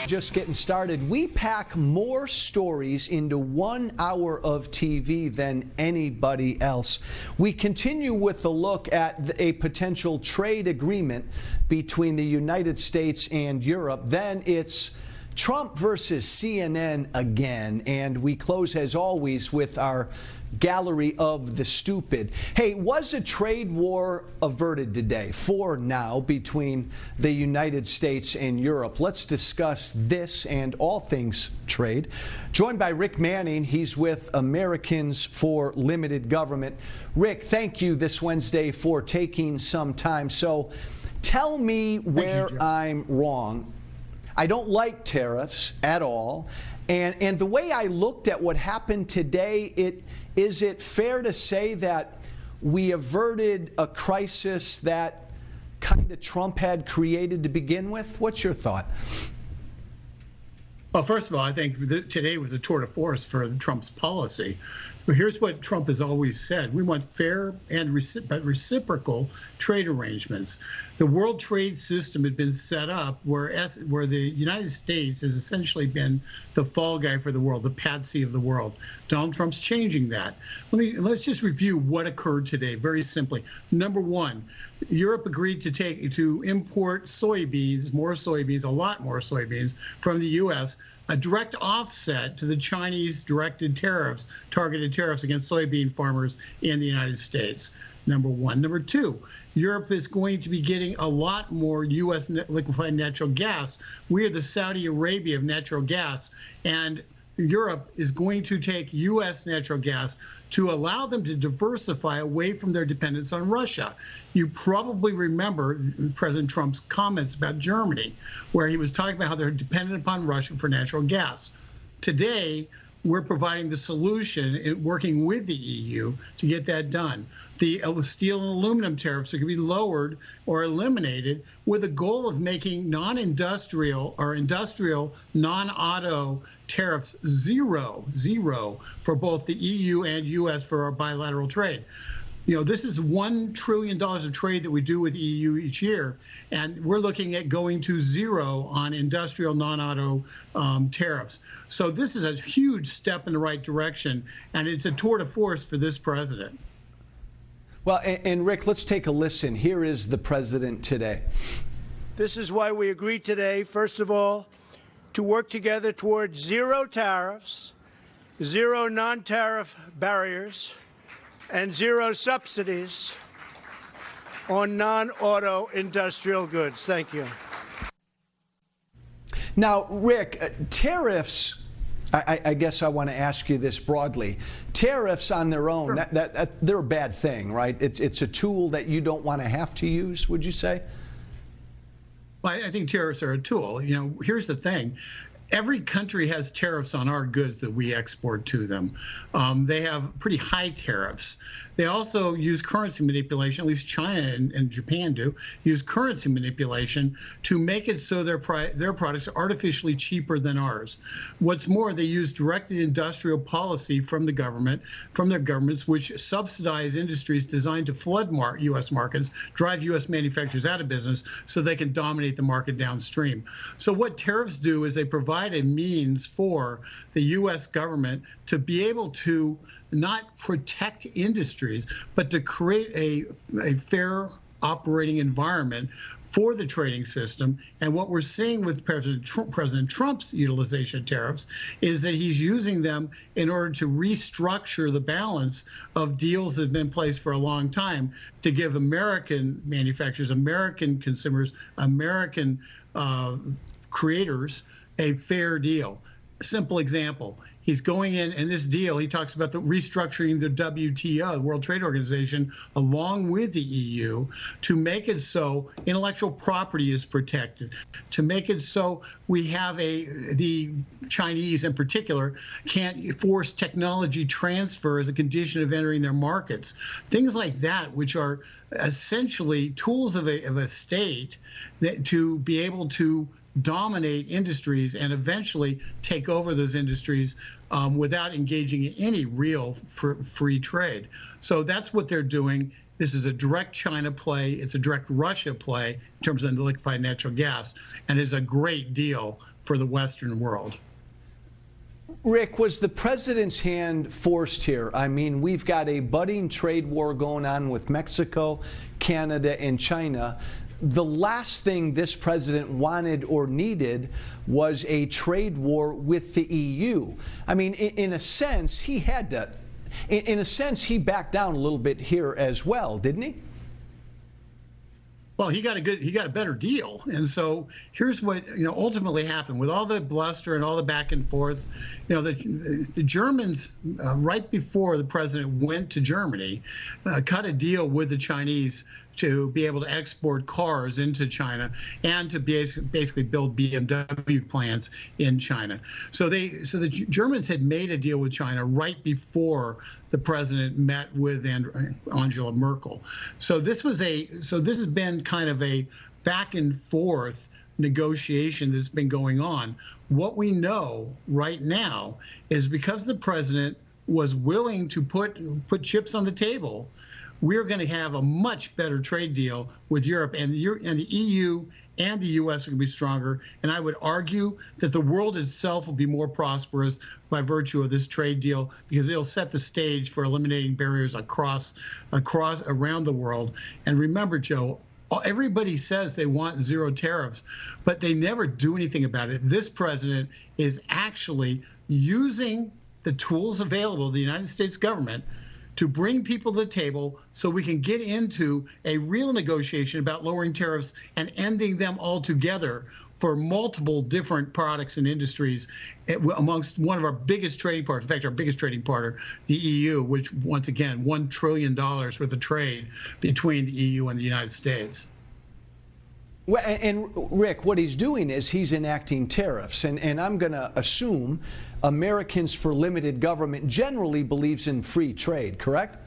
Just getting started. We pack more stories into 1 hour of TV than anybody else. We continue with the look at a potential trade agreement between the United States and Europe. Then it's Trump versus CNN again, and we close as always with our gallery of the stupid. Hey, was a trade war averted today for now between the United States and Europe? Let's discuss this and all things trade. Joined by Rick Manning. He's with Americans for Limited Government. Rick, thank you this Wednesday for taking some time. So tell me where I'm wrong. I don't like tariffs at all. And the way I looked at what happened today, is it fair to say that we averted a crisis that kind of Trump had created to begin with? What's your thought? Well, first of all, I think that today was a tour de force for Trump's policy. But here's what Trump has always said. We want fair and reciprocal trade arrangements. The world trade system had been set up where the United States has essentially been the fall guy for the world, the patsy of the world. Donald Trump's changing that. Let's just review what occurred today very simply. Number one, Europe agreed to import soybeans, a lot more soybeans from the U.S., a direct offset to the Chinese targeted tariffs against soybean farmers in the United States. Number one. Number two, Europe is going to be getting a lot more U.S. liquefied natural gas. We are the Saudi Arabia of natural gas, and Europe is going to take U.S. natural gas to allow them to diversify away from their dependence on Russia. You probably remember President Trump's comments about Germany, where he was talking about how they're dependent upon Russia for natural gas. Today, we're providing the solution, working with the EU to get that done. The steel and aluminum tariffs are going to be lowered or eliminated with a goal of making non-industrial or industrial non-auto tariffs zero for both the EU and US for our bilateral trade. You know, this is $1 trillion of trade that we do with the EU each year, and we're looking at going to zero on industrial non-auto tariffs. So this is a huge step in the right direction, and it's a tour de force for this president. Well, and Rick, let's take a listen. Here is the president today. This is why we agreed today, first of all, to work together towards zero tariffs, zero non-tariff barriers, and zero subsidies on non-auto industrial goods. Thank you. Now, Rick, tariffs, I guess I want to ask you this broadly. Tariffs on their own, sure, they're a bad thing, right? It's a tool that you don't want to have to use, would you say? Well, I think tariffs are a tool. You know, here's the thing. Every country has tariffs on our goods that we export to them. They have pretty high tariffs. They also use currency manipulation, at least China and Japan do, use currency manipulation to make it so their products are artificially cheaper than ours. What's more, they use directed industrial policy from the government, from their governments, which subsidize industries designed to flood U.S. markets, drive U.S. manufacturers out of business so they can dominate the market downstream. So what tariffs do is they provide a means for the U.S. government to be able to not protect industries, but to create a fair operating environment for the trading system. And what we're seeing with President Trump's utilization of tariffs is that he's using them in order to restructure the balance of deals that have been in place for a long time to give American manufacturers, American consumers, American creators a fair deal. Simple example. He's going in this deal, he talks about the restructuring the WTO, the World Trade Organization, along with the EU to make it so intellectual property is protected, to make it so we have the Chinese in particular can't force technology transfer as a condition of entering their markets. Things like that, which are essentially tools of a state that to be able to dominate industries and eventually take over those industries without engaging in any real free trade. So that's what they're doing. This is a direct China play. It's a direct Russia play in terms of the liquefied natural gas, and is a great deal for the Western world. Rick, was the president's hand forced here? I mean, we've got a budding trade war going on with Mexico, Canada, and China. The last thing this president wanted or needed was a trade war with the EU. I mean, in a sense, he had to. In a sense, he backed down a little bit here as well, didn't he? Well, he got a better deal. And so here's what, ultimately happened with all the bluster and all the back and forth. The Germans, right before the president went to Germany, cut a deal with the Chinese to be able to export cars into China and to basically build BMW plants in China. So the Germans had made a deal with China right before the president met with Angela Merkel. So this has been kind of a back and forth negotiation that's been going on. What we know right now is because the president was willing to put chips on the table, we're going to have a much better trade deal with Europe, and the EU and the U.S. are going to be stronger. And I would argue that the world itself will be more prosperous by virtue of this trade deal, because it'll set the stage for eliminating barriers across around the world. And remember, Joe, everybody says they want zero tariffs, but they never do anything about it. This president is actually using the tools available to the United States government to bring people to the table so we can get into a real negotiation about lowering tariffs and ending them altogether for multiple different products and industries amongst one of our biggest trading partners, in fact, our biggest trading partner, the EU, which, once again, $1 trillion worth of trade between the EU and the United States. Well, and Rick, what he's doing is he's enacting tariffs, and I'm going to assume Americans for Limited Government generally believes in free trade, correct?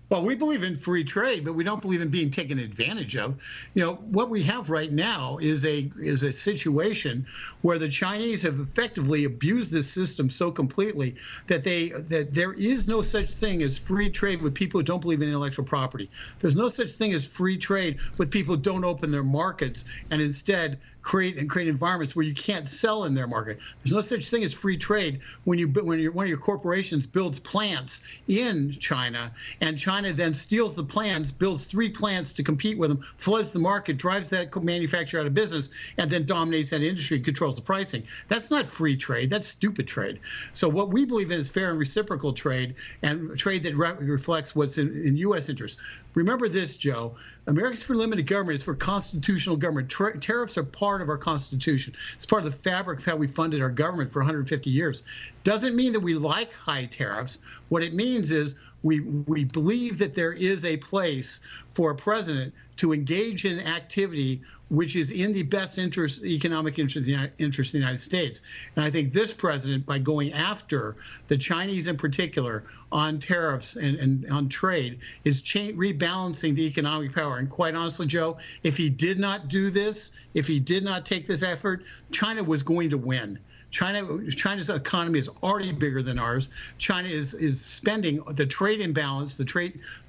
Well, we believe in free trade, but we don't believe in being taken advantage of. What we have right now is a situation where the Chinese have effectively abused this system so completely that there is no such thing as free trade with people who don't believe in intellectual property. There's no such thing as free trade with people who don't open their markets and instead create environments where you can't sell in their market. There's no such thing as free trade when one of your corporations builds plants in China, and China then steals the plants, builds 3 plants to compete with them, floods the market, drives that manufacturer out of business, and then dominates that industry and controls the pricing. That's not free trade. That's stupid trade. So what we believe in is fair and reciprocal trade, and trade that reflects what's in U.S. interests. Remember this, Joe. Americans for Limited Government is for constitutional government. Tariffs are part of our Constitution. It's part of the fabric of how we funded our government for 150 years. Doesn't mean that we like high tariffs. What it means is we believe that there is a place for a president to engage in activity which is in the best economic interest of the United States. And I think this president, by going after the Chinese in particular on tariffs and on trade, is rebalancing the economic power. And quite honestly, Joe, if he did not do this, if he did not take this effort, China was going to win. China's economy is already bigger than ours. China is spending the trade imbalance.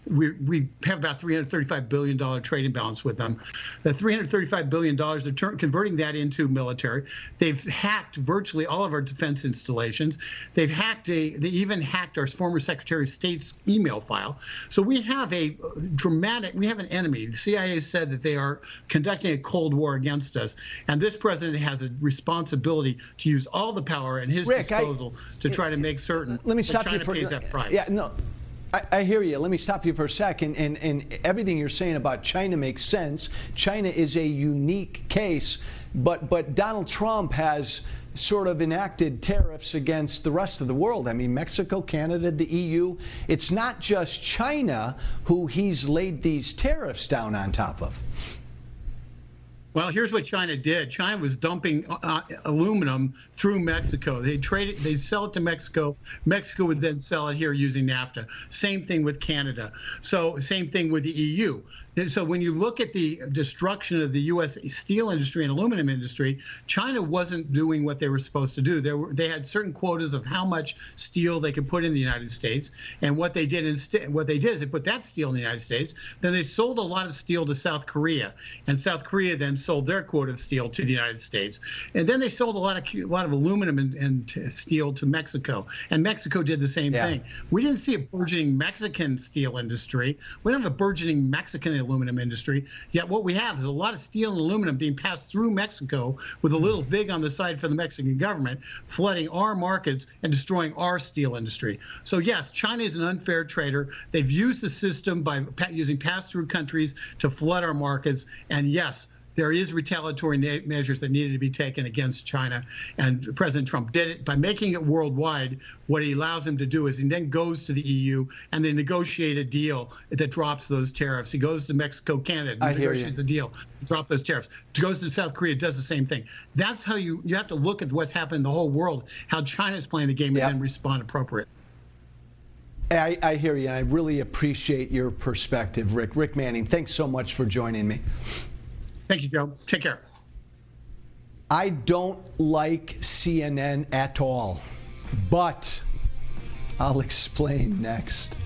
We have about $335 billion trade imbalance with them. The $335 billion, they're converting that into military. They've hacked virtually all of our defense installations. They even hacked our former Secretary of State's email file. So we have we have an enemy. The CIA said that they are conducting a Cold War against us. And this president has a responsibility to use all the power at his disposal to try to make certain that China pays that price. Yeah, no. I hear you. Let me stop you for a second. And everything you're saying about China makes sense. China is a unique case, but Donald Trump has sort of enacted tariffs against the rest of the world. I mean, Mexico, Canada, the EU. It's not just China who he's laid these tariffs down on top of. Well, here's what China did. China was dumping aluminum through Mexico. They'd sell it to Mexico. Mexico would then sell it here using NAFTA. Same thing with Canada. So same thing with the EU. So when you look at the destruction of the U.S. steel industry and aluminum industry, China wasn't doing what they were supposed to do. They had certain quotas of how much steel they could put in the United States, and what they did is they put that steel in the United States. Then they sold a lot of steel to South Korea, and South Korea then sold their quota of steel to the United States, and then they sold a lot of aluminum and steel to Mexico, and Mexico did the same thing. We didn't see a burgeoning Mexican steel industry. We don't have a burgeoning Mexican aluminum industry. Yet what we have is a lot of steel and aluminum being passed through Mexico with a little VIG on the side for the Mexican government, flooding our markets and destroying our steel industry. So yes, China is an unfair trader. They've used the system by using pass-through countries to flood our markets. And yes, there is retaliatory measures that needed to be taken against China, and President Trump did it by making it worldwide. What he allows him to do is he then goes to the EU and they negotiate a deal that drops those tariffs. He goes to Mexico, Canada, and negotiates a deal to drop those tariffs. He goes to South Korea, does the same thing. That's how you have to look at what's happened in the whole world, how China is playing the game, and then respond appropriately. I hear you. I really appreciate your perspective, Rick. Rick Manning, thanks so much for joining me. Thank you, Joe. Take care. I don't like CNN at all, but I'll explain next.